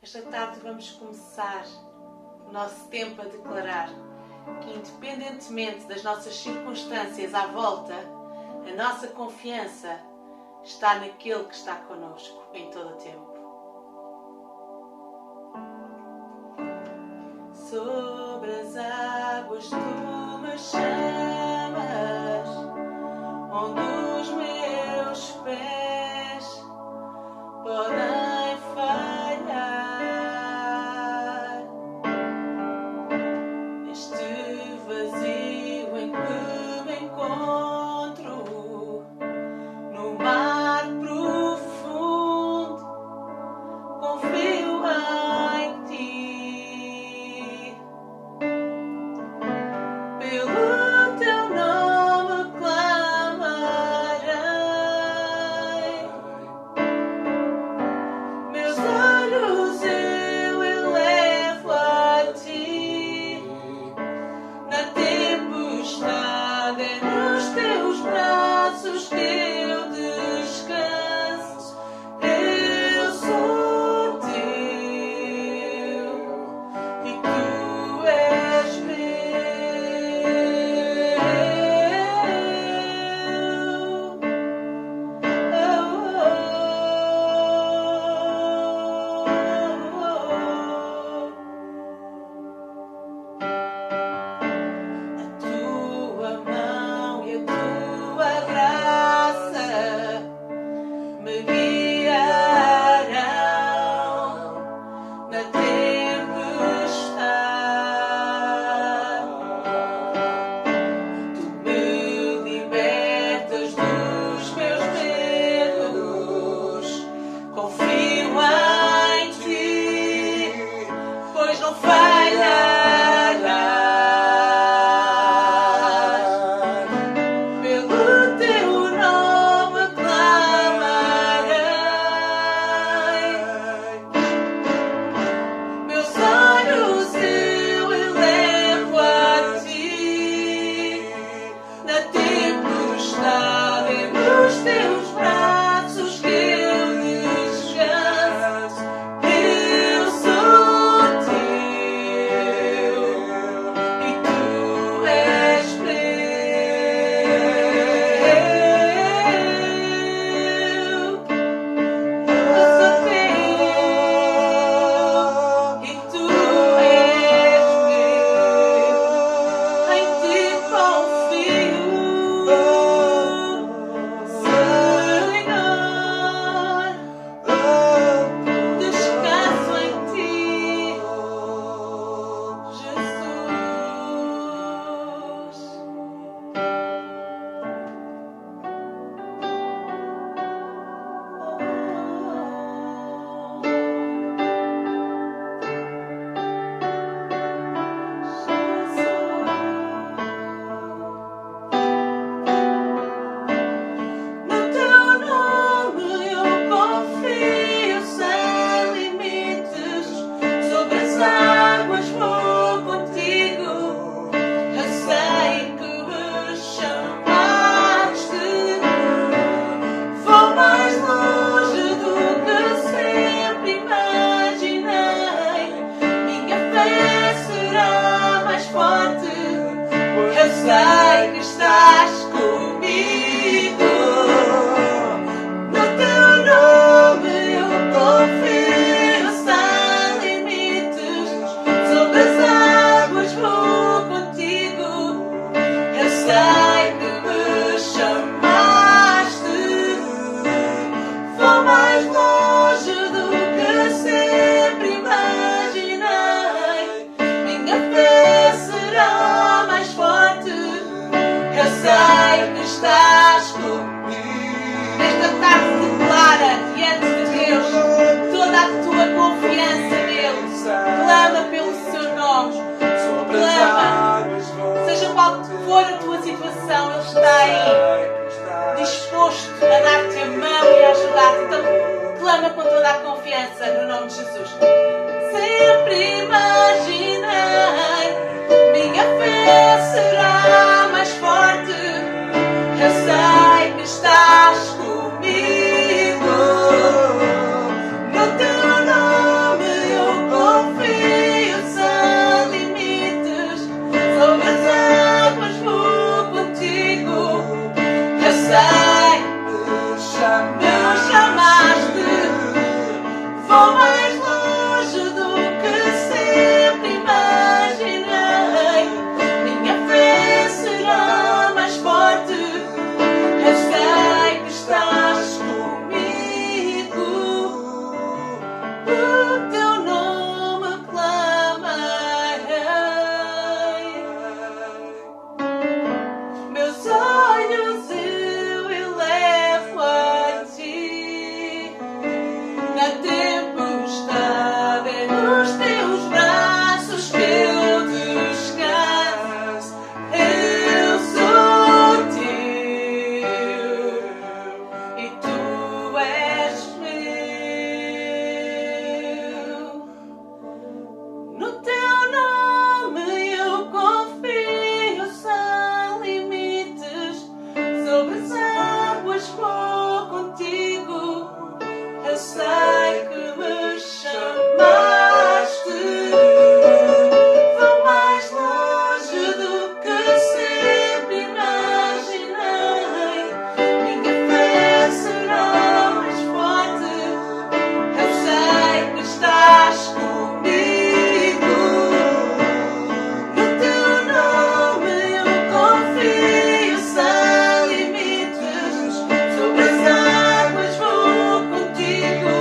Esta tarde vamos começar o nosso tempo a declarar que, independentemente das nossas circunstâncias à volta, a nossa confiança está naquele que está connosco em todo o tempo. Sobre as águas tu me chamas, onde os meus pés podem falhar. Este vazio em que me encontro, no mar profundo, confio em ti. Pelo teu nome clamarei, meus olhos eu elevo a ti. Na tempestade é nos teus braços que eu descanso. Eu sou teu e tu és A tua mão e a tua graça me guiarão na tempestade. Tu me libertas dos meus medos. Confio em ti, pois não falharás. Pelo teu nome clamarei, meus olhos eu elevo a ti. Na tempestade é nos teus braços que eu descanso. Eu sou teu e tu és meu. Eu sou teu e tu és meu. Em ti confio, Senhor. Descanso em ti, Jesus. No teu nome eu confio sem limites. Sobre as águas vou contigo. Eu sei que me chamaste. Vou mais longe do que sempre imaginei. Minha fé será mais forte. Eu sei que estás comigo. No teu nome eu confio sem limites. Sobre as águas vou contigo. Eu sei que me chamaste. Vou mais longe do que sempre imaginei. Minha fé será mais forte. Eu sei que estás comigo. Nesta tarde declara diante de Deus toda a tua confiança nele. Clama pelo seu nome. Clama. Seja qual for a tua situação, Ele está aí, disposto a dar-te a mão e a ajudar-te. Então, clama com toda a confiança no nome de Jesus. Sempre imaginei, minha fé será mais forte. Eu sei que estás comigo. No teu nome eu tempestade, é nos teus braços que eu descanso. Eu sou teu e tu és meu. No teu nome eu confio sem limites. Sobre as águas vou contigo. Eu sei que me chamaste. Vou mais longe do que sempre imaginei. Minha fé será mais forte. Eu sei que estás comigo. No teu nome eu confio sem limites. Sobre as águas vou contigo.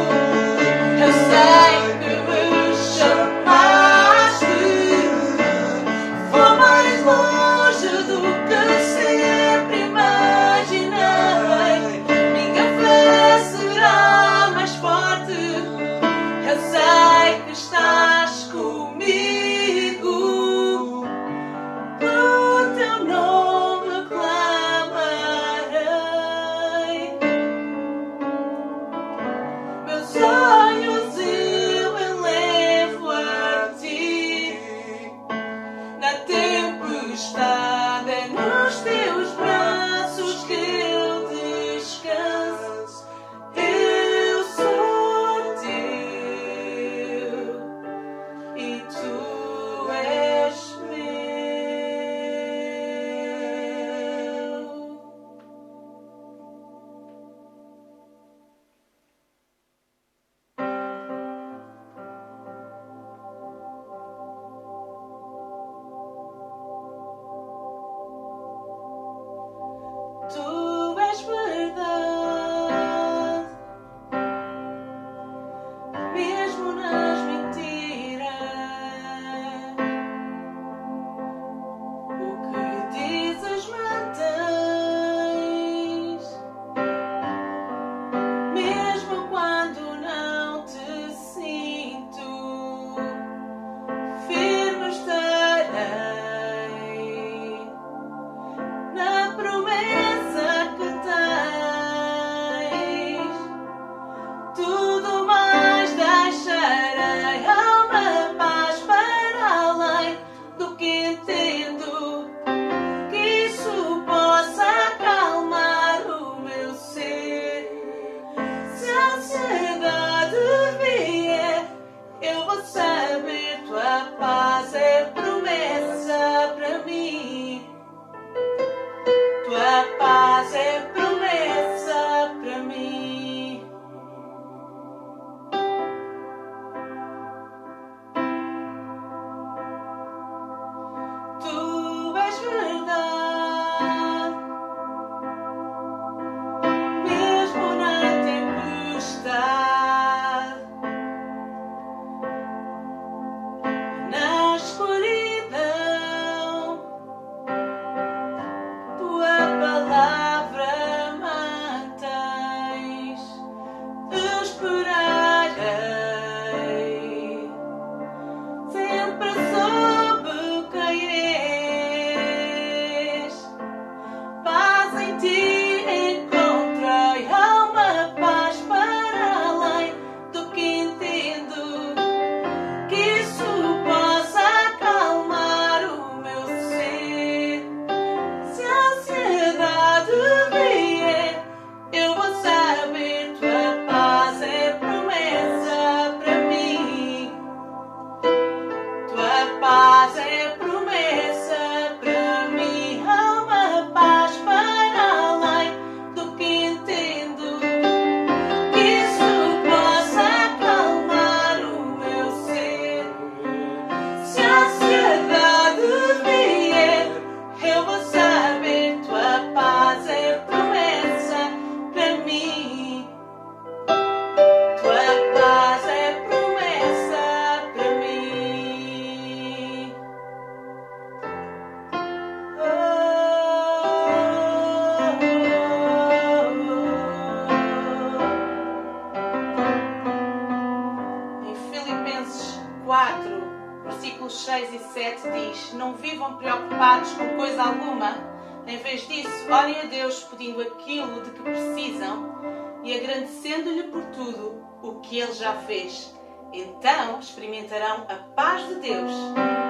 versículos 6 e 7 diz: não vivam preocupados com coisa alguma. Em vez disso, orem a Deus pedindo aquilo de que precisam e agradecendo-lhe por tudo o que Ele já fez. Então experimentarão a paz de Deus,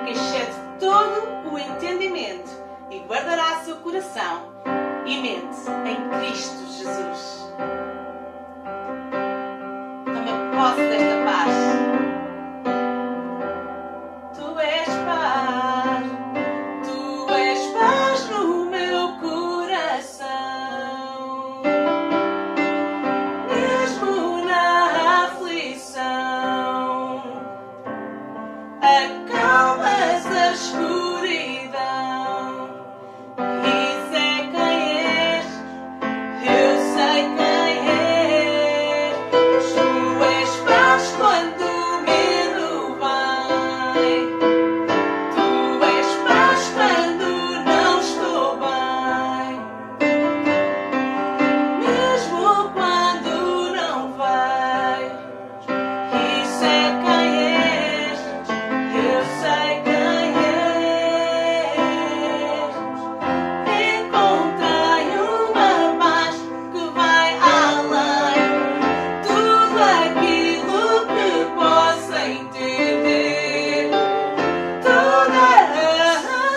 que excede todo o entendimento e guardará seu coração e mente em Cristo Jesus. Toma posse desta paz. Tu és paz. Tu és paz no meu coração. Mesmo na aflição, acalmas a escuridão. Isso é quem és, eu sei quem és. Tu és paz quando o medo vem. Tu és paz quando não estou bem. Mesmo quando não vai. Isso é quem és, eu sei quem és. Encontrei uma paz que vai além tudo aquilo que possa entender. Toda a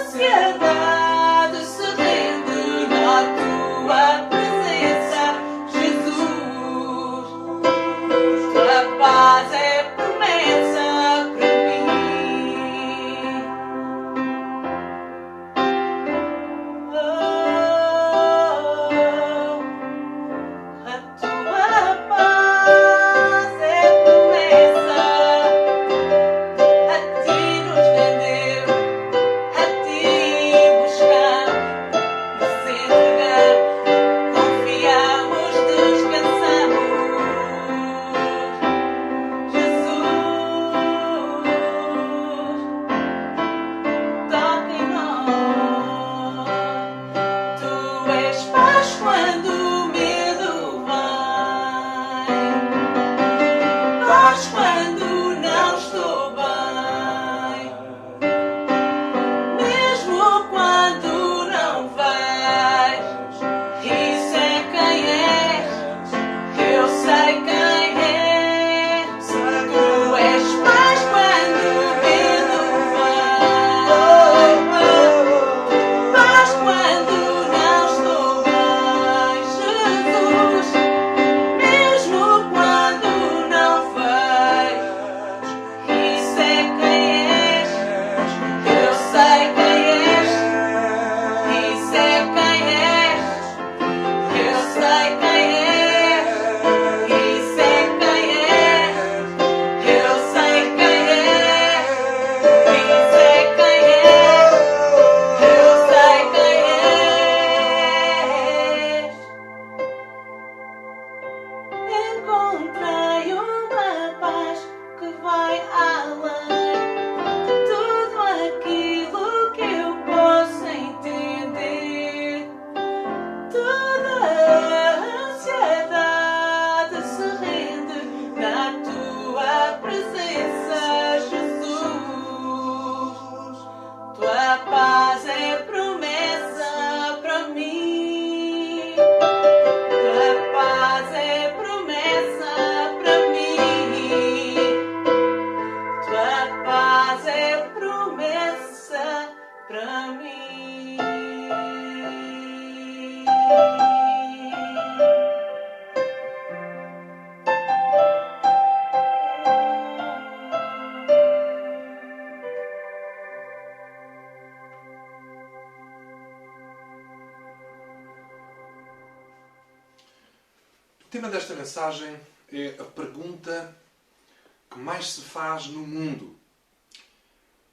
ansiedade se rende na tua presença, Jesus. Tua paz é promessa para mim. A tua paz é promessa. A ti nos rendeu, a ti buscamos, nos entregamos, confiamos, descansamos. Jesus, toca em nós. Tu és paz quando o medo vem. Paz quando não estou bem. Mesmo quando não vais. Isso é quem és, eu sei quem és. Tu és paz quando o medo vem. Paz quando não estou bem, Jesus. Mesmo quando não vais. Isso é quem és, eu sei quem és. Isso é quem és, eu sei quem és. Isso é quem és, eu sei quem és. Isso é quem és, eu sei quem és. Encontrei uma paz que vai além de tudo aquilo que eu possa entender. Toda a ansiedade se rende na tua presença, Jesus. Tua paz é promessa para mim. Tua paz é promessa para mim. Tua paz é promessa para mim. O tema desta mensagem é a pergunta que mais se faz no mundo.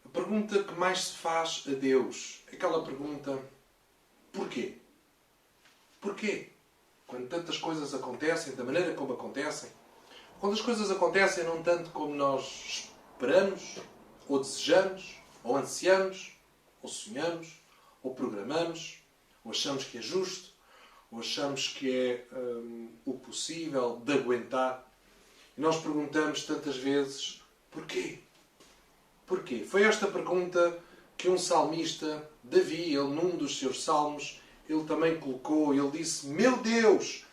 A pergunta que mais se faz a Deus. Aquela pergunta: porquê? Porquê? Quando tantas coisas acontecem, da maneira como acontecem, quando as coisas acontecem não tanto como nós esperamos, ou desejamos, ou ansiamos, ou sonhamos, ou programamos, ou achamos que é justo, ou achamos que é o possível de aguentar. E nós perguntamos tantas vezes: porquê? Porquê? Foi esta pergunta que um salmista, Davi, ele num dos seus salmos, ele também colocou, ele disse: meu Deus,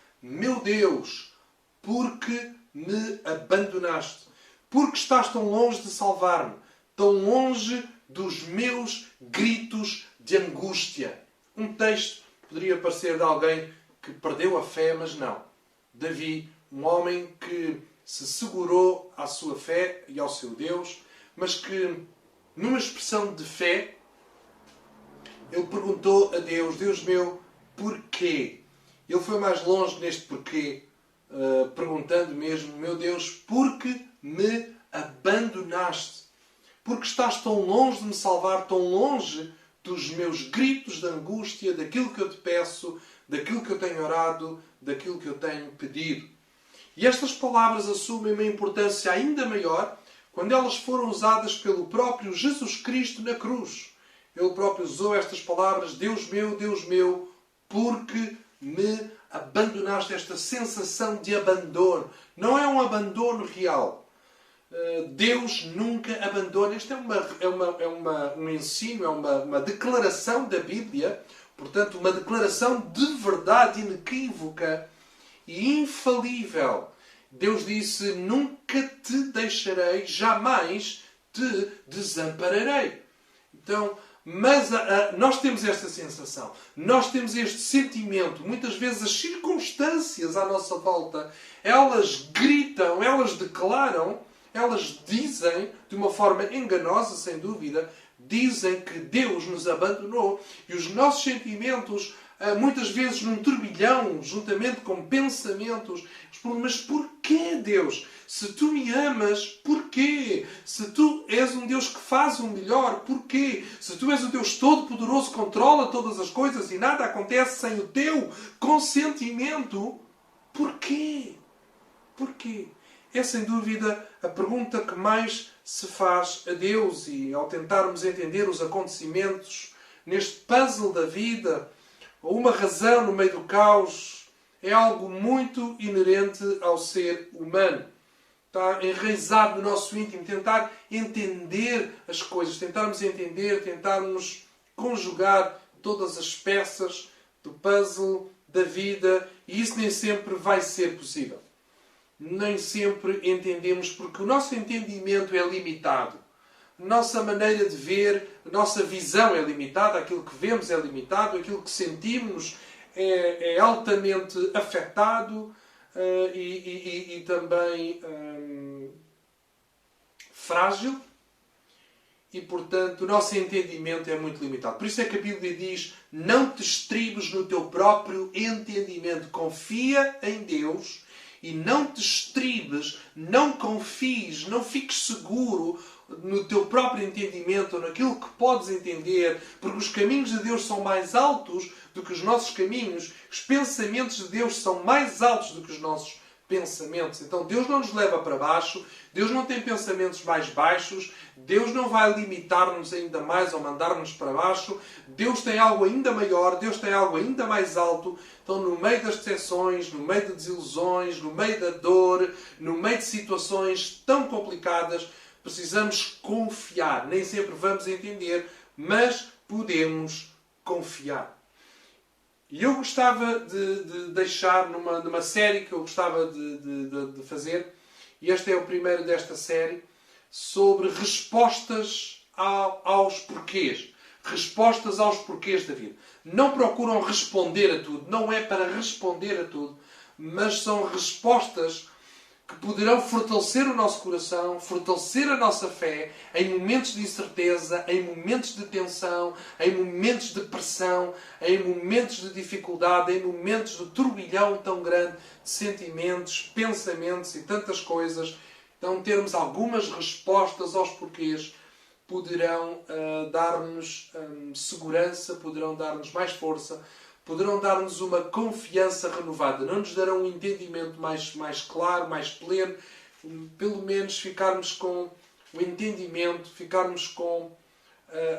porque me abandonaste? Porque estás tão longe de salvar-me, tão longe dos meus gritos de angústia? Um texto poderia parecer de alguém que perdeu a fé, mas não. Davi, um homem que se segurou à sua fé e ao seu Deus, mas que, numa expressão de fé, ele perguntou a Deus: Deus meu, porquê? Ele foi mais longe neste porquê, perguntando mesmo: meu Deus, porque me abandonaste? Porque estás tão longe de me salvar, tão longe dos meus gritos de angústia, daquilo que eu te peço, daquilo que eu tenho orado, daquilo que eu tenho pedido. E estas palavras assumem uma importância ainda maior quando elas foram usadas pelo próprio Jesus Cristo na cruz. Ele próprio usou estas palavras: Deus meu, porque me abandonaste. Esta sensação de abandono. Não é um abandono real. Deus nunca abandona. Este um ensino, é uma declaração da Bíblia. Portanto, uma declaração de verdade inequívoca e infalível. Deus disse: nunca te deixarei, jamais te desampararei. Então, mas nós temos esta sensação, nós temos este sentimento. Muitas vezes as circunstâncias à nossa volta, elas gritam, elas declaram, elas dizem, de uma forma enganosa, sem dúvida, dizem que Deus nos abandonou. E os nossos sentimentos, muitas vezes num turbilhão, juntamente com pensamentos, mas porquê, Deus? Se tu me amas, porquê? Se tu és um Deus que faz o melhor, porquê? Se tu és o Deus Todo-Poderoso, controla todas as coisas e nada acontece sem o teu consentimento, porquê? Porquê? É sem dúvida a pergunta que mais se faz a Deus, e ao tentarmos entender os acontecimentos neste puzzle da vida, ou uma razão no meio do caos, é algo muito inerente ao ser humano. Está enraizado no nosso íntimo. Tentar entender as coisas, tentarmos entender, tentarmos conjugar todas as peças do puzzle da vida, e isso nem sempre vai ser possível. Nem sempre entendemos, porque o nosso entendimento é limitado. A nossa maneira de ver, a nossa visão é limitada, aquilo que vemos é limitado, aquilo que sentimos é altamente afetado e também frágil. E, portanto, o nosso entendimento é muito limitado. Por isso é que a Bíblia diz: não te estribes no teu próprio entendimento. Confia em Deus e não te estribes, não confies, não fiques seguro no teu próprio entendimento ou naquilo que podes entender, porque os caminhos de Deus são mais altos do que os nossos caminhos, os pensamentos de Deus são mais altos do que os nossos pensamentos. Então Deus não nos leva para baixo, Deus não tem pensamentos mais baixos, Deus não vai limitar-nos ainda mais ou mandar-nos para baixo. Deus tem algo ainda maior, Deus tem algo ainda mais alto. Então, no meio das decepções, no meio de desilusões, no meio da dor, no meio de situações tão complicadas, precisamos confiar. Nem sempre vamos entender, mas podemos confiar. E eu gostava de deixar numa série que eu gostava de fazer, e este é o primeiro desta série, sobre respostas aos porquês. Respostas aos porquês da vida. Não procuram responder a tudo, não é para responder a tudo, mas são respostas que poderão fortalecer o nosso coração, fortalecer a nossa fé em momentos de incerteza, em momentos de tensão, em momentos de pressão, em momentos de dificuldade, em momentos de turbilhão tão grande de sentimentos, pensamentos e tantas coisas. Então, termos algumas respostas aos porquês poderão dar-nos segurança, poderão dar-nos mais força, poderão dar-nos uma confiança renovada. Não nos darão um entendimento mais claro, mais pleno. Pelo menos ficarmos com o entendimento, ficarmos com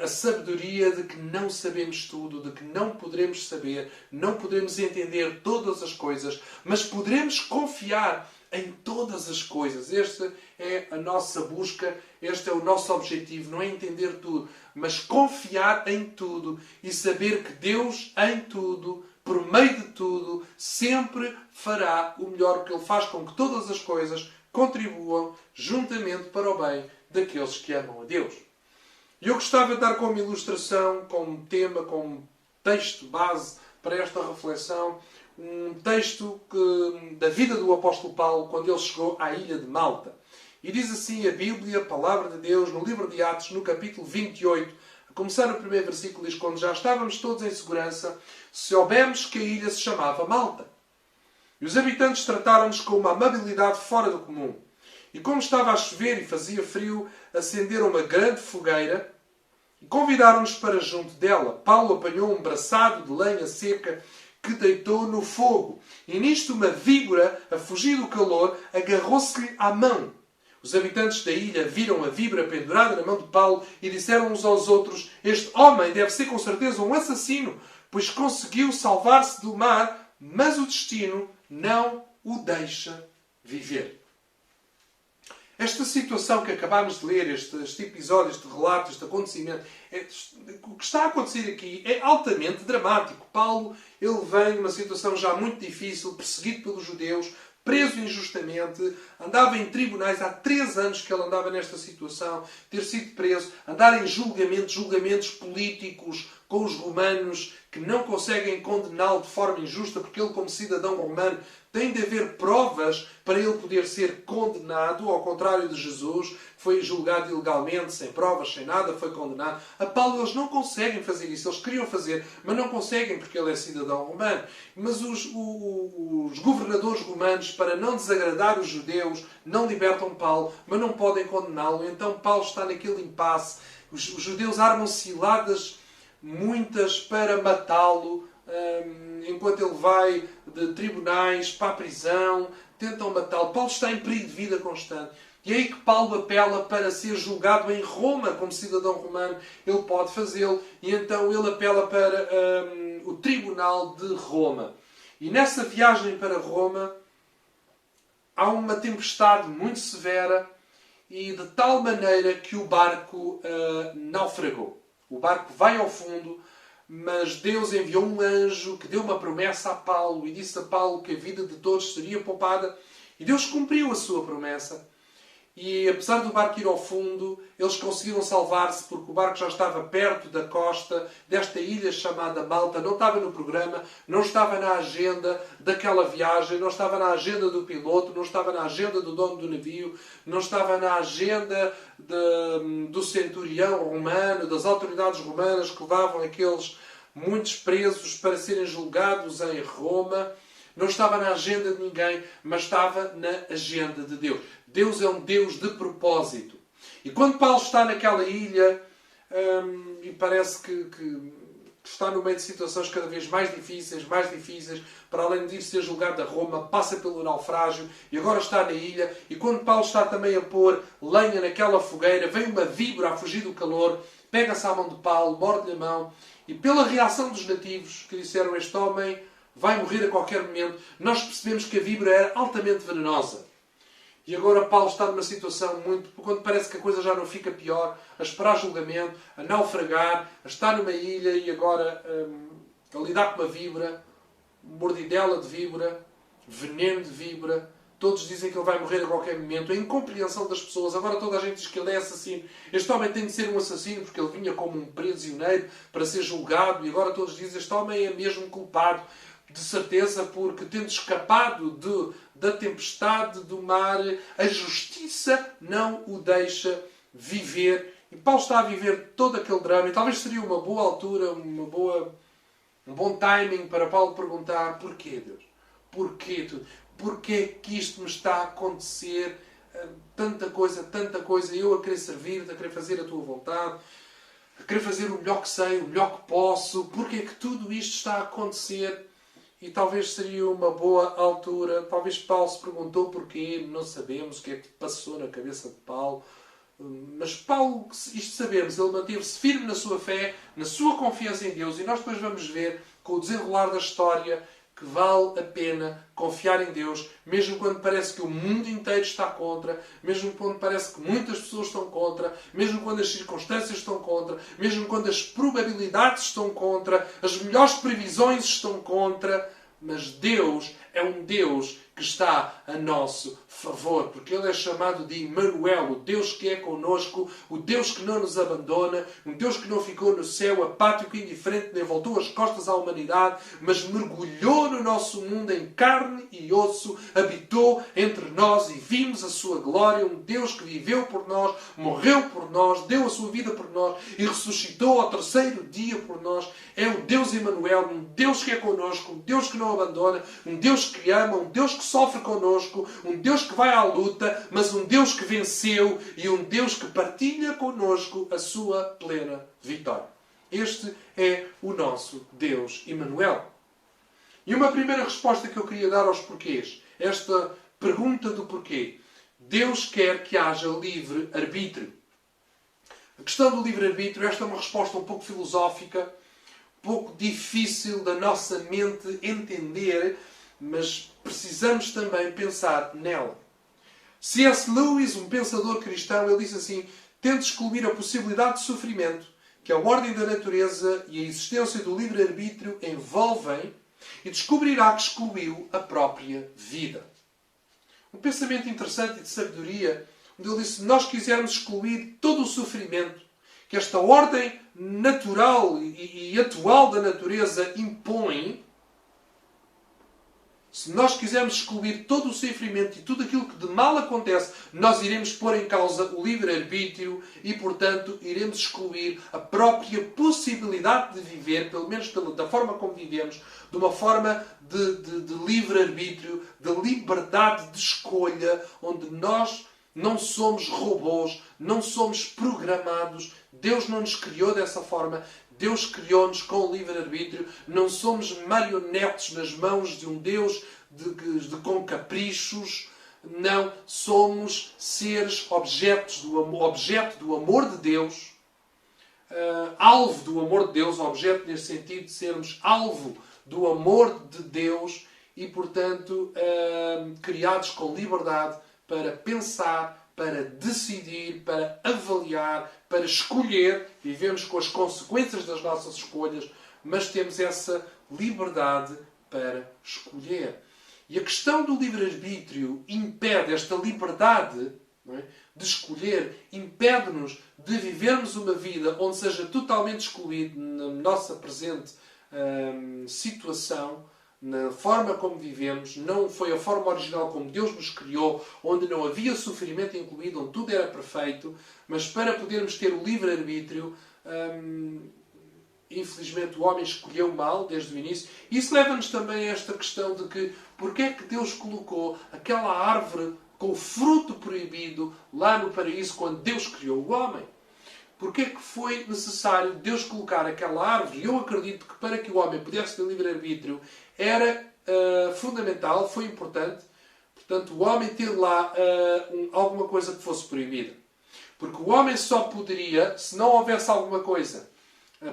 a sabedoria de que não sabemos tudo, de que não poderemos saber, não poderemos entender todas as coisas, mas poderemos confiar em todas as coisas. Esta é a nossa busca, este é o nosso objetivo, não é entender tudo, mas confiar em tudo e saber que Deus em tudo, por meio de tudo, sempre fará o melhor, porque Ele faz com que todas as coisas contribuam juntamente para o bem daqueles que amam a Deus. E eu gostava de dar como ilustração, como tema, como texto base para esta reflexão, um texto da vida do apóstolo Paulo quando ele chegou à ilha de Malta. E diz assim a Bíblia, a Palavra de Deus, no livro de Atos, no capítulo 28, a começar no primeiro versículo, diz: quando já estávamos todos em segurança, soubemos que a ilha se chamava Malta. E os habitantes trataram-nos com uma amabilidade fora do comum. E como estava a chover e fazia frio, acenderam uma grande fogueira e convidaram-nos para junto dela. Paulo apanhou um braçado de lenha seca que deitou no fogo. E nisto uma víbora, a fugir do calor, agarrou-se-lhe à mão. Os habitantes da ilha viram a víbora pendurada na mão de Paulo e disseram uns aos outros: este homem deve ser com certeza um assassino, pois conseguiu salvar-se do mar, mas o destino não o deixa viver. Esta situação que acabámos de ler, este episódio, este relato, este acontecimento, o que está a acontecer aqui é altamente dramático. Paulo, ele vem numa situação já muito difícil, perseguido pelos judeus, preso injustamente, andava em tribunais, há 3 anos que ele andava nesta situação, ter sido preso, andar em julgamentos políticos com os romanos que não conseguem condená-lo de forma injusta, porque ele, como cidadão romano, tem de haver provas para ele poder ser condenado, ao contrário de Jesus, que foi julgado ilegalmente, sem provas, sem nada, foi condenado. A Paulo eles não conseguem fazer isso. Eles queriam fazer, mas não conseguem porque ele é cidadão romano. Mas os governadores romanos, para não desagradar os judeus, não libertam Paulo, mas não podem condená-lo. Então Paulo está naquele impasse. Os judeus armam ciladas muitas para matá-lo, enquanto ele vai de tribunais para a prisão, tentam matá-lo. Paulo está em perigo de vida constante. E é aí que Paulo apela para ser julgado em Roma, como cidadão romano. Ele pode fazê-lo. E então ele apela para o tribunal de Roma. E nessa viagem para Roma há uma tempestade muito severa e de tal maneira que o barco naufragou. O barco vai ao fundo, mas Deus enviou um anjo que deu uma promessa a Paulo e disse a Paulo que a vida de todos seria poupada. E Deus cumpriu a sua promessa. E apesar do barco ir ao fundo, eles conseguiram salvar-se porque o barco já estava perto da costa desta ilha chamada Malta. Não estava no programa, não estava na agenda daquela viagem, não estava na agenda do piloto, não estava na agenda do dono do navio, não estava na agenda do centurião romano, das autoridades romanas que levavam aqueles muitos presos para serem julgados em Roma. Não estava na agenda de ninguém, mas estava na agenda de Deus. Deus é um Deus de propósito. E quando Paulo está naquela ilha, e parece que está no meio de situações cada vez mais difíceis, para além de ir ser julgado a Roma, passa pelo naufrágio e agora está na ilha. E quando Paulo está também a pôr lenha naquela fogueira, vem uma víbora a fugir do calor, pega-se à mão de Paulo, morde-lhe a mão, e pela reação dos nativos que disseram: este homem vai morrer a qualquer momento, nós percebemos que a víbora era altamente venenosa. E agora Paulo está numa situação muito... quando parece que a coisa já não fica pior, a esperar julgamento, a naufragar, a estar numa ilha e agora a lidar com uma víbora, mordidela de víbora, veneno de víbora. Todos dizem que ele vai morrer a qualquer momento. A incompreensão das pessoas. Agora toda a gente diz que ele é assassino. Este homem tem de ser um assassino porque ele vinha como um prisioneiro para ser julgado. E agora todos dizem: este homem é mesmo culpado. De certeza, porque tendo escapado da tempestade do mar, a justiça não o deixa viver. E Paulo está a viver todo aquele drama. E talvez seria uma boa altura, um bom timing para Paulo perguntar: porquê, Deus? Porquê tudo? Porquê que isto me está a acontecer? Tanta coisa. Eu a querer servir-te, a querer fazer a tua vontade, a querer fazer o melhor que sei, o melhor que posso. Porquê que tudo isto está a acontecer? E talvez seria uma boa altura. Talvez Paulo se perguntou porquê. Não sabemos o que é que passou na cabeça de Paulo. Mas Paulo, isto sabemos, ele manteve-se firme na sua fé, na sua confiança em Deus. E nós depois vamos ver, com o desenrolar da história, que vale a pena confiar em Deus, mesmo quando parece que o mundo inteiro está contra, mesmo quando parece que muitas pessoas estão contra, mesmo quando as circunstâncias estão contra, mesmo quando as probabilidades estão contra, as melhores previsões estão contra. Mas Deus é um Deus que está a nosso favor, porque Ele é chamado de Emmanuel, o Deus que é connosco, o Deus que não nos abandona, um Deus que não ficou no céu apático e indiferente, nem voltou as costas à humanidade, mas mergulhou no nosso mundo em carne e osso, habitou entre nós e vimos a sua glória, um Deus que viveu por nós, morreu por nós, deu a sua vida por nós e ressuscitou ao terceiro dia por nós. É o Deus Emmanuel, um Deus que é connosco, um Deus que não abandona, um Deus que ama, um Deus que sofre connosco, um Deus que vai à luta, mas um Deus que venceu e um Deus que partilha connosco a sua plena vitória. Este é o nosso Deus Emmanuel. E uma primeira resposta que eu queria dar aos porquês, esta pergunta do porquê. Deus quer que haja livre-arbítrio. A questão do livre-arbítrio, esta é uma resposta um pouco filosófica, um pouco difícil da nossa mente entender, mas precisamos também pensar nela. C.S. Lewis, um pensador cristão, ele disse assim: tente excluir a possibilidade de sofrimento que a ordem da natureza e a existência do livre-arbítrio envolvem e descobrirá que excluiu a própria vida. Um pensamento interessante e de sabedoria, onde ele disse: se nós quisermos excluir todo o sofrimento que esta ordem natural e atual da natureza impõe, se nós quisermos excluir todo o sofrimento e tudo aquilo que de mal acontece, nós iremos pôr em causa o livre-arbítrio e, portanto, iremos excluir a própria possibilidade de viver, pelo menos da forma como vivemos, de uma forma de livre-arbítrio, de liberdade de escolha, onde nós não somos robôs, não somos programados. Deus não nos criou dessa forma. Deus criou-nos com livre-arbítrio. Não somos marionetes nas mãos de um Deus com caprichos. Não. Somos seres objeto do amor de Deus. Alvo do amor de Deus. Objeto nesse sentido de sermos alvo do amor de Deus. E, portanto, criados com liberdade para pensar, para decidir, para avaliar, para escolher. Vivemos com as consequências das nossas escolhas, mas temos essa liberdade para escolher. E a questão do livre-arbítrio impede esta liberdade, não é, de escolher, impede-nos de vivermos uma vida onde seja totalmente excluído na nossa presente situação, na forma como vivemos. Não foi a forma original como Deus nos criou, onde não havia sofrimento incluído, onde tudo era perfeito, mas para podermos ter o livre-arbítrio, infelizmente o homem escolheu mal desde o início. Isso leva-nos também a esta questão de que porque é que Deus colocou aquela árvore com o fruto proibido lá no paraíso quando Deus criou o homem? Porque é que foi necessário Deus colocar aquela árvore? E eu acredito que para que o homem pudesse ter livre-arbítrio era fundamental, foi importante, portanto, o homem ter lá alguma coisa que fosse proibida. Porque o homem só poderia, se não houvesse alguma coisa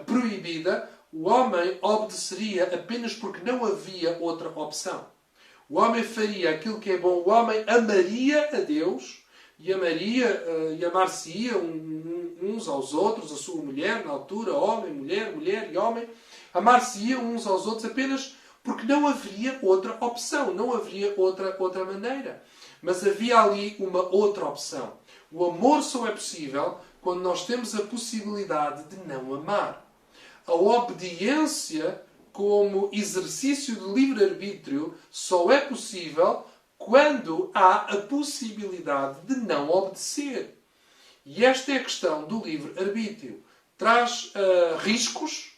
proibida, o homem obedeceria apenas porque não havia outra opção. O homem faria aquilo que é bom, o homem amaria a Deus e amar-se-ia uns aos outros, a sua mulher, na altura, homem, mulher, mulher e homem, amar-se-iam uns aos outros apenas porque não haveria outra opção, não haveria outra maneira. Mas havia ali uma outra opção. O amor só é possível quando nós temos a possibilidade de não amar. A obediência como exercício de livre-arbítrio só é possível quando há a possibilidade de não obedecer. E esta é a questão do livre-arbítrio. Traz riscos,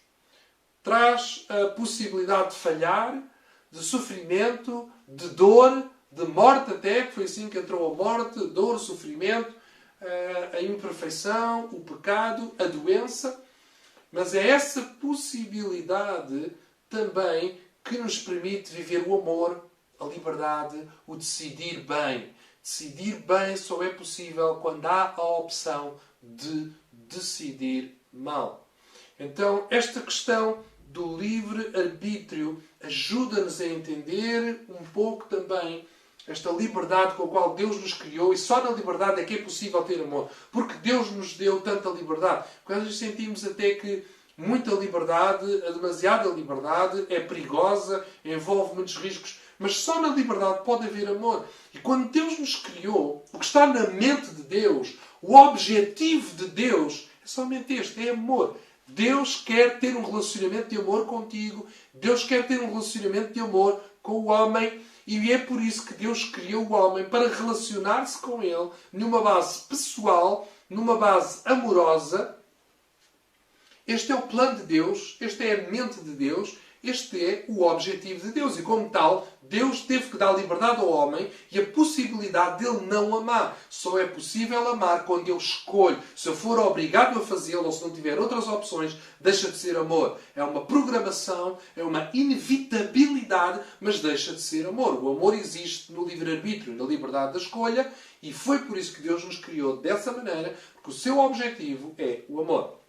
traz a possibilidade de falhar, de sofrimento, de dor, de morte até, que foi assim que entrou a morte, dor, sofrimento, a imperfeição, o pecado, a doença. Mas é essa possibilidade também que nos permite viver o amor, a liberdade, o decidir bem. Decidir bem só é possível quando há a opção de decidir mal. Então, esta questão do livre-arbítrio ajuda-nos a entender um pouco também esta liberdade com a qual Deus nos criou, e só na liberdade é que é possível ter amor. Porque Deus nos deu tanta liberdade. Quando nós sentimos até que muita liberdade, a demasiada liberdade, é perigosa, envolve muitos riscos. Mas só na liberdade pode haver amor. E quando Deus nos criou, o que está na mente de Deus, o objetivo de Deus, é somente este, é amor. Deus quer ter um relacionamento de amor contigo. Deus quer ter um relacionamento de amor com o homem. E é por isso que Deus criou o homem, para relacionar-se com ele numa base pessoal, numa base amorosa. Este é o plano de Deus, esta é a mente de Deus, este é o objetivo de Deus. E como tal, Deus teve que dar liberdade ao homem e a possibilidade dele não amar. Só é possível amar quando ele escolhe. Se eu for obrigado a fazê-lo ou se não tiver outras opções, deixa de ser amor. É uma programação, é uma inevitabilidade, mas deixa de ser amor. O amor existe no livre-arbítrio, na liberdade da escolha, e foi por isso que Deus nos criou dessa maneira, porque o seu objetivo é o amor.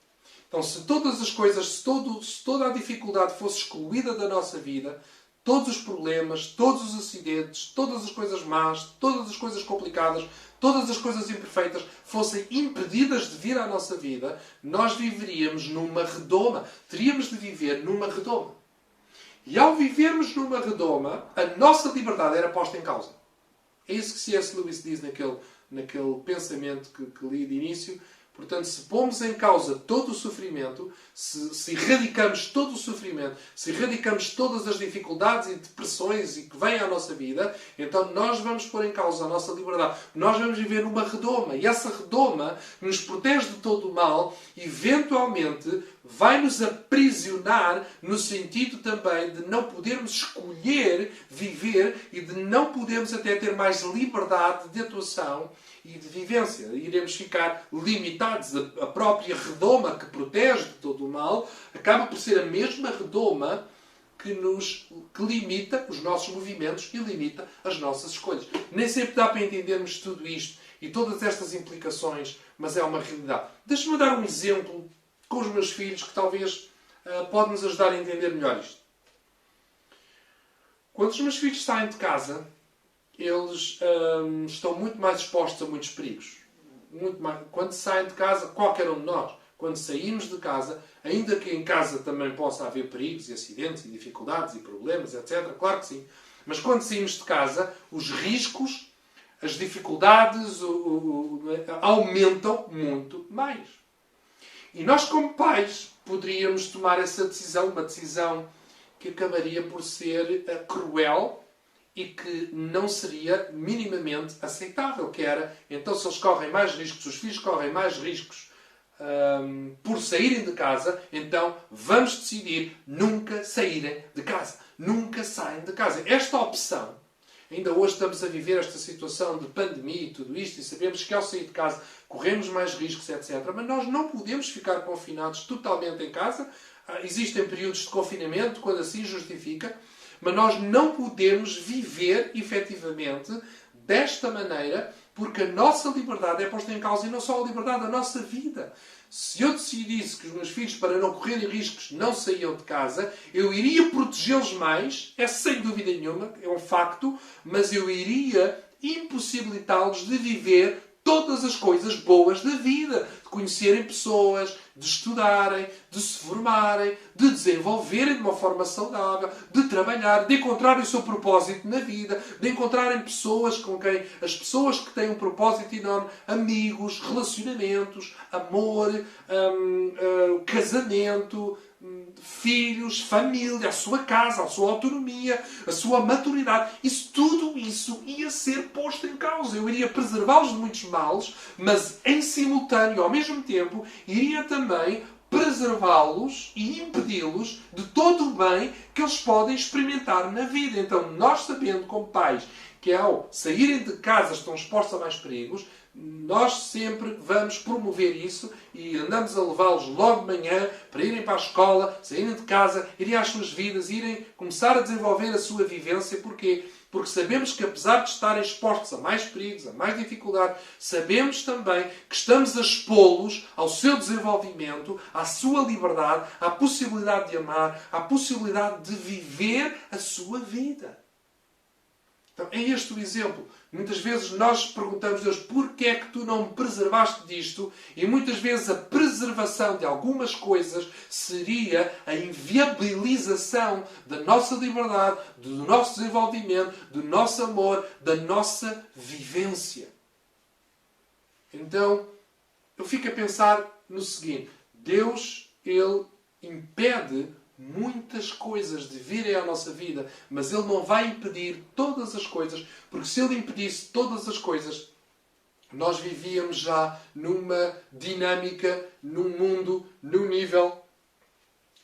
Então, se todas as coisas, se toda a dificuldade fosse excluída da nossa vida, todos os problemas, todos os acidentes, todas as coisas más, todas as coisas complicadas, todas as coisas imperfeitas fossem impedidas de vir à nossa vida, nós viveríamos numa redoma. Teríamos de viver numa redoma. E ao vivermos numa redoma, a nossa liberdade era posta em causa. É isso que C.S. Lewis diz naquele pensamento que li de início. Portanto, se pomos em causa todo o sofrimento, se erradicamos todo o sofrimento, se erradicamos todas as dificuldades e depressões que vêm à nossa vida, então nós vamos pôr em causa a nossa liberdade. Nós vamos viver numa redoma. E essa redoma nos protege de todo o mal, eventualmente vai nos aprisionar no sentido também de não podermos escolher viver e de não podermos até ter mais liberdade de atuação e de vivência. Iremos ficar limitados. A própria redoma que protege de todo o mal acaba por ser a mesma redoma que limita os nossos movimentos e limita as nossas escolhas. Nem sempre dá para entendermos tudo isto e todas estas implicações, mas é uma realidade. Deixa-me dar um exemplo com os meus filhos que talvez pode nos ajudar a entender melhor isto. Quando os meus filhos saem de casa, eles estão muito mais expostos a muitos perigos. Muito mais. Quando saem de casa, qualquer um de nós, quando saímos de casa, ainda que em casa também possa haver perigos e acidentes e dificuldades e problemas, etc. Claro que sim. Mas quando saímos de casa, os riscos, as dificuldades aumentam muito mais. E nós, como pais, poderíamos tomar essa decisão, uma decisão que acabaria por ser cruel e que não seria minimamente aceitável, que era, então, se eles correm mais riscos, os filhos correm mais riscos por saírem de casa, então vamos decidir nunca saírem de casa. Nunca saem de casa. Esta opção, ainda hoje estamos a viver esta situação de pandemia e tudo isto, e sabemos que ao sair de casa corremos mais riscos, etc. Mas nós não podemos ficar confinados totalmente em casa. Existem períodos de confinamento, quando assim justifica, mas nós não podemos viver, efetivamente, desta maneira, porque a nossa liberdade é posta em causa, e não só a liberdade da nossa vida. Se eu decidisse que os meus filhos, para não correrem riscos, não saíam de casa, eu iria protegê-los mais, é sem dúvida nenhuma, é um facto, mas eu iria impossibilitá-los de viver todas as coisas boas da vida. De conhecerem pessoas, de estudarem, de se formarem, de desenvolverem de uma forma saudável, de trabalhar, de encontrarem o seu propósito na vida, de encontrarem pessoas com quem, as pessoas que têm um propósito enorme, amigos, relacionamentos, amor, casamento, filhos, família, a sua casa, a sua autonomia, a sua maturidade. Tudo isso ia ser posto em causa. Eu iria preservá-los de muitos males, mas em simultâneo, ao mesmo tempo, iria também preservá-los e impedi-los de todo o bem que eles podem experimentar na vida. Então, nós sabendo como pais que ao saírem de casa estão expostos a mais perigos, Nós sempre vamos promover isso e andamos a levá-los logo de manhã para irem para a escola, saírem de casa, irem às suas vidas, irem começar a desenvolver a sua vivência. Porquê? Porque sabemos que, apesar de estarem expostos a mais perigos, a mais dificuldade, sabemos também que estamos a expô-los ao seu desenvolvimento, à sua liberdade, à possibilidade de amar, à possibilidade de viver a sua vida. Então, é este o exemplo. Muitas vezes nós perguntamos a Deus, porquê é que tu não me preservaste disto? E muitas vezes a preservação de algumas coisas seria a inviabilização da nossa liberdade, do nosso desenvolvimento, do nosso amor, da nossa vivência. Então, eu fico a pensar no seguinte. Deus, Ele impede muitas coisas de virem à nossa vida, mas Ele não vai impedir todas as coisas, porque se Ele impedisse todas as coisas, nós vivíamos já numa dinâmica, num mundo, num nível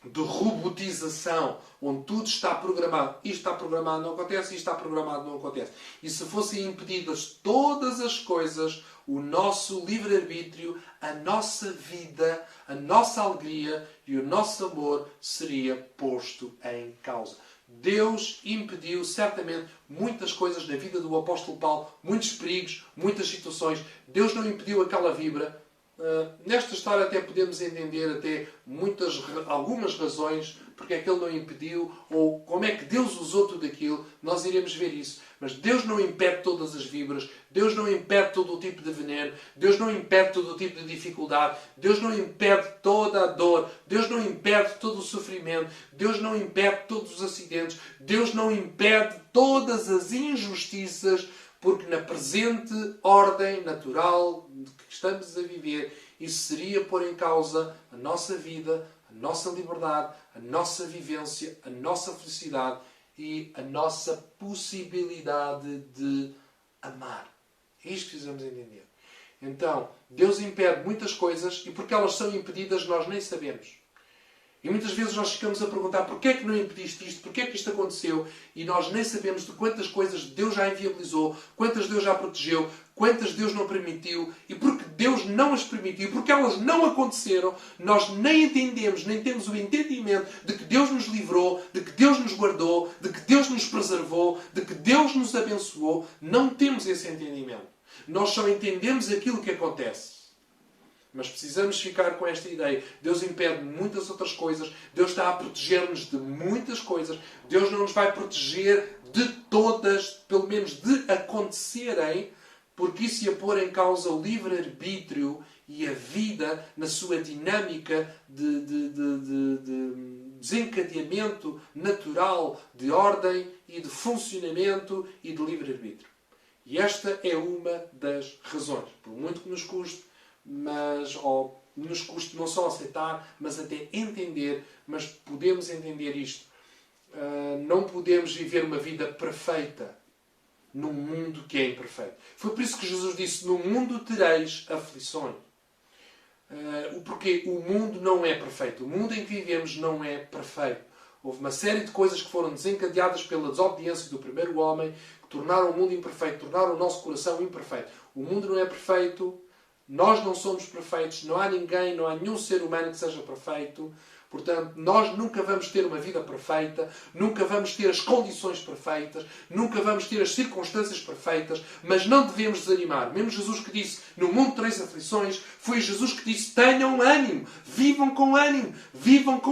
de robotização, onde tudo está programado. Isto está programado, não acontece. Isto está programado, não acontece. E se fossem impedidas todas as coisas, o nosso livre-arbítrio, a nossa vida, a nossa alegria e o nosso amor seria posto em causa. Deus impediu, certamente, muitas coisas na vida do apóstolo Paulo, muitos perigos, muitas situações. Deus não impediu aquela vibra. Nesta história até podemos entender algumas razões porque é que Ele não impediu ou como é que Deus usou tudo aquilo. Nós iremos ver isso. Mas Deus não impede todas as vibras. Deus não impede todo o tipo de veneno. Deus não impede todo o tipo de dificuldade. Deus não impede toda a dor. Deus não impede todo o sofrimento. Deus não impede todos os acidentes. Deus não impede todas as injustiças. Porque na presente ordem natural de que estamos a viver, isso seria pôr em causa a nossa vida, a nossa liberdade, a nossa vivência, a nossa felicidade e a nossa possibilidade de amar. É isto que precisamos entender. Então, Deus impede muitas coisas e porque elas são impedidas nós nem sabemos. E muitas vezes nós ficamos a perguntar porquê é que não impediste isto, porquê é que isto aconteceu, e nós nem sabemos de quantas coisas Deus já inviabilizou, quantas Deus já protegeu, quantas Deus não permitiu, e porque Deus não as permitiu, porque elas não aconteceram, nós nem entendemos, nem temos o entendimento de que Deus nos livrou, de que Deus nos guardou, de que Deus nos preservou, de que Deus nos abençoou. Não temos esse entendimento. Nós só entendemos aquilo que acontece. Mas precisamos ficar com esta ideia. Deus impede muitas outras coisas. Deus está a proteger-nos de muitas coisas. Deus não nos vai proteger de todas, pelo menos de acontecerem, porque isso ia pôr em causa o livre-arbítrio e a vida na sua dinâmica de desencadeamento natural, de ordem e de funcionamento e de livre-arbítrio. E esta é uma das razões. Por muito que nos custe, nos custa não só aceitar, mas até entender, mas podemos entender isto. Não podemos viver uma vida perfeita num mundo que é imperfeito. Foi por isso que Jesus disse, no mundo tereis aflições. Porque o mundo não é perfeito. O mundo em que vivemos não é perfeito. Houve uma série de coisas que foram desencadeadas pela desobediência do primeiro homem, que tornaram o mundo imperfeito, tornaram o nosso coração imperfeito. O mundo não é perfeito. Nós não somos perfeitos, não há ninguém, não há nenhum ser humano que seja perfeito. Portanto, nós nunca vamos ter uma vida perfeita, nunca vamos ter as condições perfeitas, nunca vamos ter as circunstâncias perfeitas, mas não devemos desanimar. Mesmo Jesus que disse, no mundo tereis aflições, foi Jesus que disse, tenham ânimo, vivam com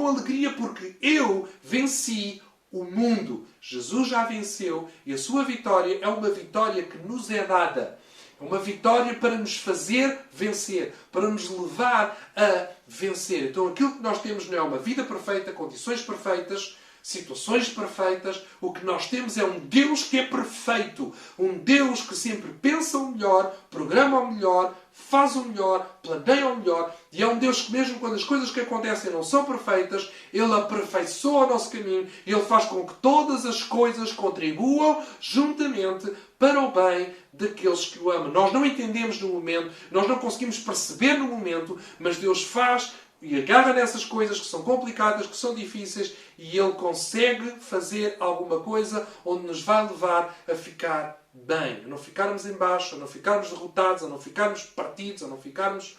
alegria, porque eu venci o mundo. Jesus já venceu e a sua vitória é uma vitória que nos é dada. É uma vitória para nos fazer vencer, para nos levar a vencer. Então aquilo que nós temos não é uma vida perfeita, condições perfeitas, situações perfeitas. O que nós temos é um Deus que é perfeito. Um Deus que sempre pensa o melhor, programa o melhor, faz o melhor, planeia o melhor. E é um Deus que mesmo quando as coisas que acontecem não são perfeitas, Ele aperfeiçoa o nosso caminho e Ele faz com que todas as coisas contribuam juntamente para o bem daqueles que o amam. Nós não entendemos no momento, nós não conseguimos perceber no momento, mas Deus faz e agarra nessas coisas que são complicadas, que são difíceis, e Ele consegue fazer alguma coisa onde nos vai levar a ficar bem. A não ficarmos em baixo, a não ficarmos derrotados, a não ficarmos partidos, a não ficarmos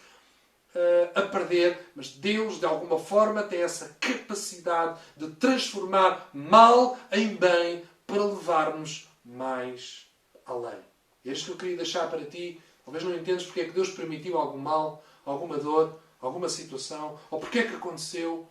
a perder. Mas Deus, de alguma forma, tem essa capacidade de transformar mal em bem para levar-nos mais além. E é isto que eu queria deixar para ti. Talvez não entendas porque é que Deus permitiu algum mal, alguma dor, alguma situação, ou porque é que aconteceu.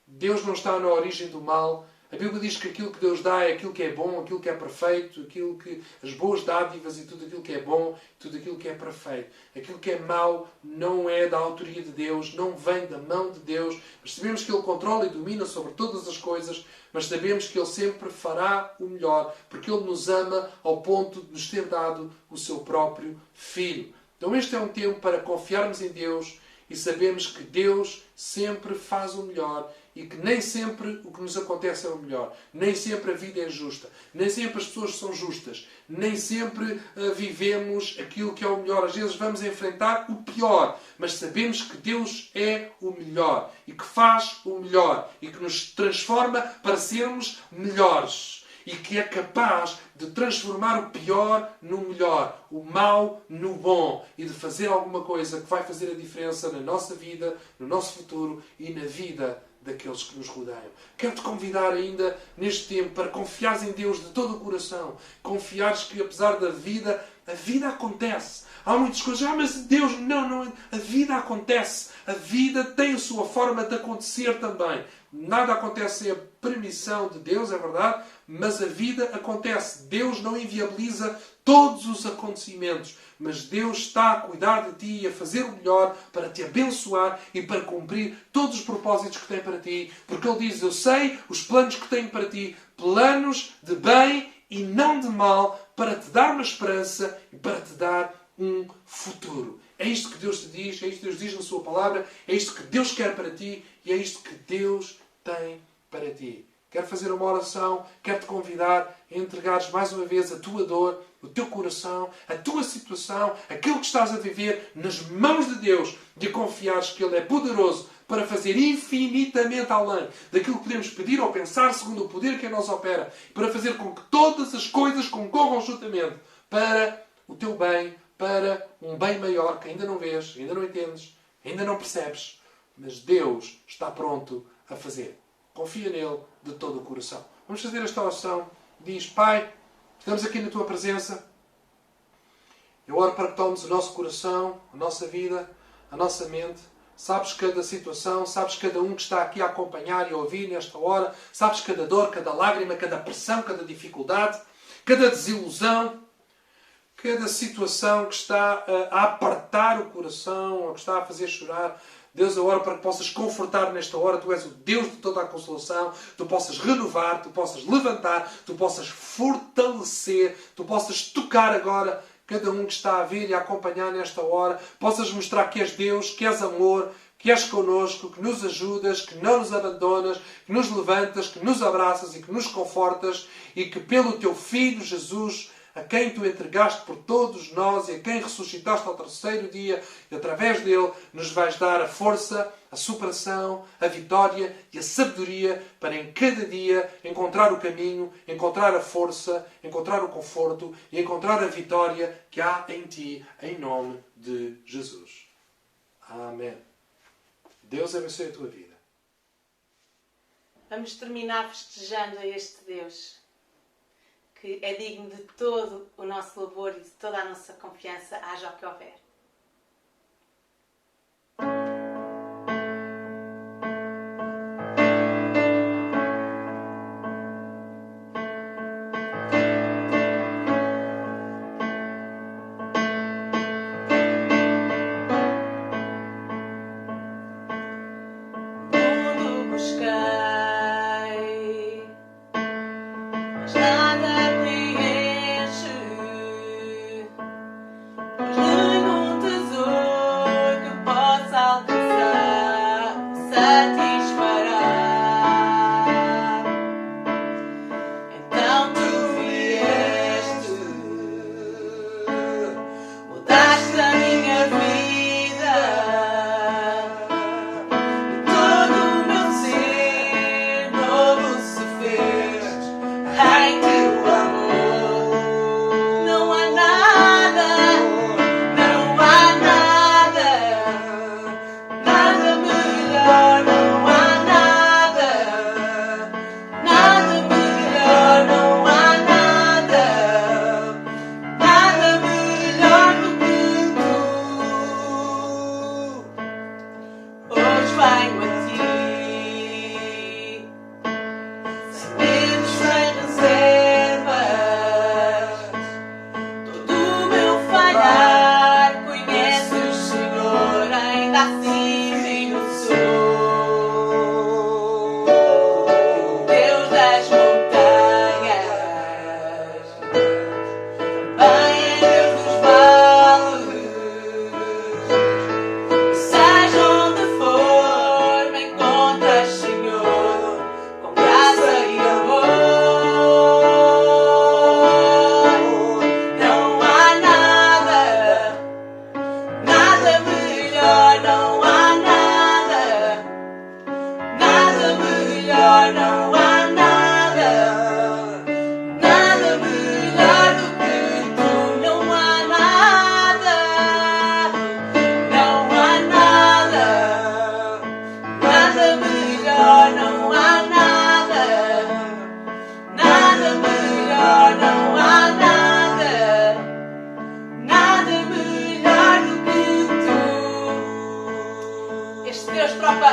Deus não está na origem do mal. A Bíblia diz que aquilo que Deus dá é aquilo que é bom, aquilo que é perfeito, aquilo que, as boas dádivas e tudo aquilo que é bom, tudo aquilo que é perfeito. Aquilo que é mau não é da autoria de Deus, não vem da mão de Deus, mas sabemos que Ele controla e domina sobre todas as coisas, mas sabemos que Ele sempre fará o melhor, porque Ele nos ama ao ponto de nos ter dado o seu próprio Filho. Então este é um tempo para confiarmos em Deus e sabermos que Deus sempre faz o melhor e que nem sempre o que nos acontece é o melhor. Nem sempre a vida é justa. Nem sempre as pessoas são justas. Nem sempre vivemos aquilo que é o melhor. Às vezes vamos enfrentar o pior. Mas sabemos que Deus é o melhor. E que faz o melhor. E que nos transforma para sermos melhores. E que é capaz de transformar o pior no melhor, o mau no bom, e de fazer alguma coisa que vai fazer a diferença na nossa vida, no nosso futuro e na vida daqueles que nos rodeiam. Quero-te convidar ainda neste tempo para confiares em Deus de todo o coração. Confiares que apesar da vida, a vida acontece. Há muitas coisas, mas Deus, não, a vida acontece. A vida tem a sua forma de acontecer também. Nada acontece sem a permissão de Deus, é verdade, mas a vida acontece. Deus não inviabiliza todos os acontecimentos, mas Deus está a cuidar de ti e a fazer o melhor para te abençoar e para cumprir todos os propósitos que tem para ti. Porque Ele diz, eu sei os planos que tenho para ti, planos de bem e não de mal, para te dar uma esperança e para te dar um futuro. É isto que Deus te diz, é isto que Deus diz na sua palavra, é isto que Deus quer para ti e é isto que Deus tem para ti. Quero fazer uma oração, quero te convidar a entregares mais uma vez a tua dor, o teu coração, a tua situação, aquilo que estás a viver nas mãos de Deus e a confiares que Ele é poderoso para fazer infinitamente além daquilo que podemos pedir ou pensar segundo o poder que em nós opera, para fazer com que todas as coisas concorram juntamente para o teu bem, para um bem maior que ainda não vês, ainda não entendes, ainda não percebes, mas Deus está pronto a fazer. Confia nele de todo o coração. Vamos fazer esta oração. Diz, Pai, estamos aqui na Tua presença. Eu oro para que tomes o nosso coração, a nossa vida, a nossa mente. Sabes cada situação, sabes cada um que está aqui a acompanhar e a ouvir nesta hora. Sabes cada dor, cada lágrima, cada pressão, cada dificuldade, cada desilusão, cada situação que está a apertar o coração ou que está a fazer chorar. Deus, eu oro para que possas confortar nesta hora. Tu és o Deus de toda a consolação. Tu possas renovar, tu possas levantar, tu possas fortalecer, tu possas tocar agora cada um que está a ver e a acompanhar nesta hora. Possas mostrar que és Deus, que és amor, que és connosco, que nos ajudas, que não nos abandonas, que nos levantas, que nos abraças e que nos confortas e que pelo Teu Filho Jesus, a quem Tu entregaste por todos nós e a quem ressuscitaste ao terceiro dia, e através dele nos vais dar a força, a superação, a vitória e a sabedoria para em cada dia encontrar o caminho, encontrar a força, encontrar o conforto e encontrar a vitória que há em Ti, em nome de Jesus. Amém. Deus abençoe a tua vida. Vamos terminar festejando a este Deus que é digno de todo o nosso louvor e de toda a nossa confiança, haja o que houver. Mundo busquei, mas nada preenche, pois nenhum vem da cima e do sul. Deus das montanhas, também é Deus dos vales. Seja onde for, me encontras, Senhor, com graça e amor. Não há nada, nada melhor, não há nada, nada melhor, não há nada, nada melhor do que tu, não há nada, não há nada, nada melhor, não há nada, nada melhor, não há nada, nada melhor do que tu. Este Deus, tropa,